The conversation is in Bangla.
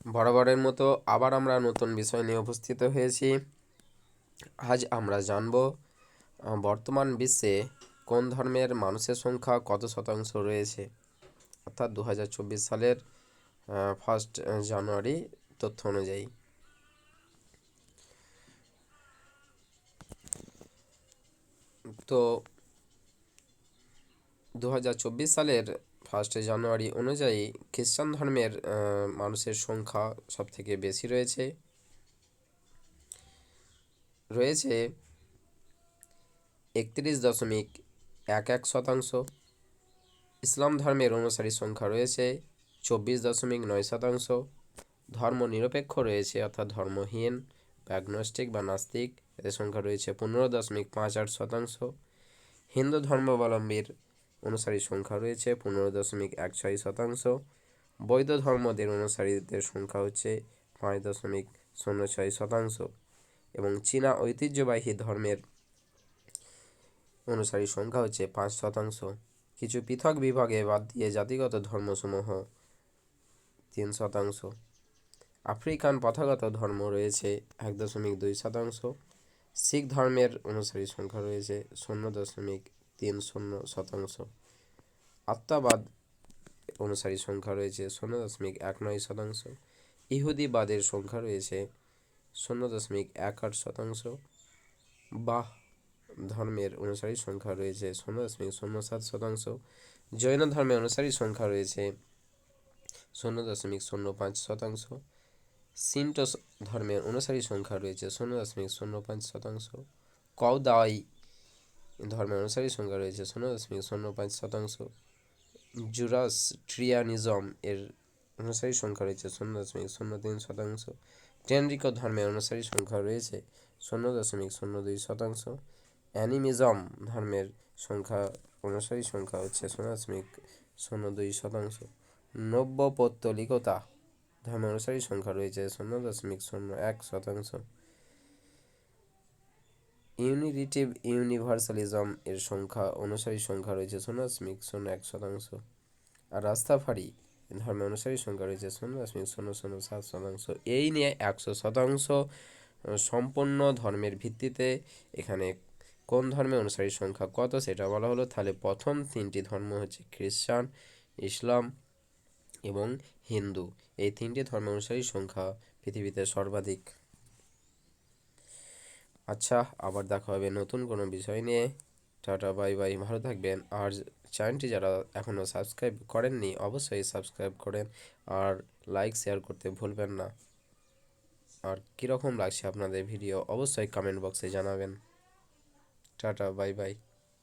বরাবরের মতো আবার আমরা নতুন বিষয় নিয়ে উপস্থিত হয়েছি। আজ আমরা জানব বর্তমান বিশ্বে কোন ধর্মের মানুষের সংখ্যা কত শতাংশ রয়েছে, অর্থাৎ 2024 সালের 1 জানুয়ারি তথ্য অনুযায়ী। তো 2024 সালের 1 জানুয়ারি অনুযায়ী খ্রিস্টান ধর্মের মানুষের সংখ্যা সবথেকে বেশি রয়েছে রয়েছে 31.11%। ইসলাম ধর্মের অনুসারীর সংখ্যা রয়েছে 24.9%। ধর্ম নিরপেক্ষ রয়েছে, অর্থাৎ ধর্মহীন বা অ্যাগনস্টিক বা নাস্তিক, এদের সংখ্যা রয়েছে 15.58%। হিন্দু ধর্মাবলম্বীর অনুসারীর সংখ্যা রয়েছে 15.16%। বৌদ্ধ ধর্মদের অনুসারীদের সংখ্যা হচ্ছে 5.06%। এবং চীনা ঐতিহ্যবাহী ধর্মের অনুসারীর সংখ্যা হচ্ছে 5%। কিছু পৃথক বিভাগে বাদ দিয়ে জাতিগত ধর্মসমূহ 3%। আফ্রিকান প্রথাগত ধর্ম রয়েছে 1.2%। শিখ ধর্মের অনুসারী সংখ্যা রয়েছে 0.30%। আত্মাবাদ অনুসারী সংখ্যা রয়েছে 0.19%। ইহুদিবাদের সংখ্যা রয়েছে 0.18%। বাহ ধর্মের অনুসারী সংখ্যা রয়েছে 0.07%। জৈন ধর্মের অনুসারী সংখ্যা রয়েছে 0.05%। সিন্টো ধর্মের অনুসারী সংখ্যা রয়েছে 0.05%। কওদাই ধর্মের অনুসারী সংখ্যা রয়েছে 0.05%। জুরাস্ট্রিয়ানিজম এর অনুসারী সংখ্যা রয়েছে 0.03%। টেনরিকো ধর্মের অনুসারী সংখ্যা রয়েছে 0.02%। অ্যানিমিজম ধর্মের অনুসারী সংখ্যা হচ্ছে 0.02%। নব্যপৌত্তলিকতা ধর্মের অনুসারী সংখ্যা রয়েছে 0.01%। ইউনিরিটিভ ইউনিভার্সালিজম এর অনুসারী সংখ্যা রয়েছে 0.01%। আর রাস্তাফারি ধর্মের অনুসারী সংখ্যা রয়েছে 0.007%। এই নিয়ে 100% সম্পন্ন ধর্মের ভিত্তিতে এখানে কোন ধর্মের অনুসারীর সংখ্যা কত সেটা বলা হলো। তাহলে প্রথম 3টি ধর্ম হচ্ছে খ্রিস্টান, ইসলাম এবং হিন্দু। এই 3টি ধর্ম অনুসারীর সংখ্যা পৃথিবীতে সর্বাধিক। আচ্ছা, আবার দেখা হবে নতুন কোনো বিষয় নিয়ে। টাটা, বাই বাই, ভালো থাকবেন। আর চ্যানেলটি যারা এখনও সাবস্ক্রাইব করেননি অবশ্যই সাবস্ক্রাইব করেন, আর লাইক শেয়ার করতে ভুলবেন না। আর কীরকম লাগছে আপনাদের ভিডিও অবশ্যই কমেন্ট বক্সে জানাবেন। Tata, bye bye.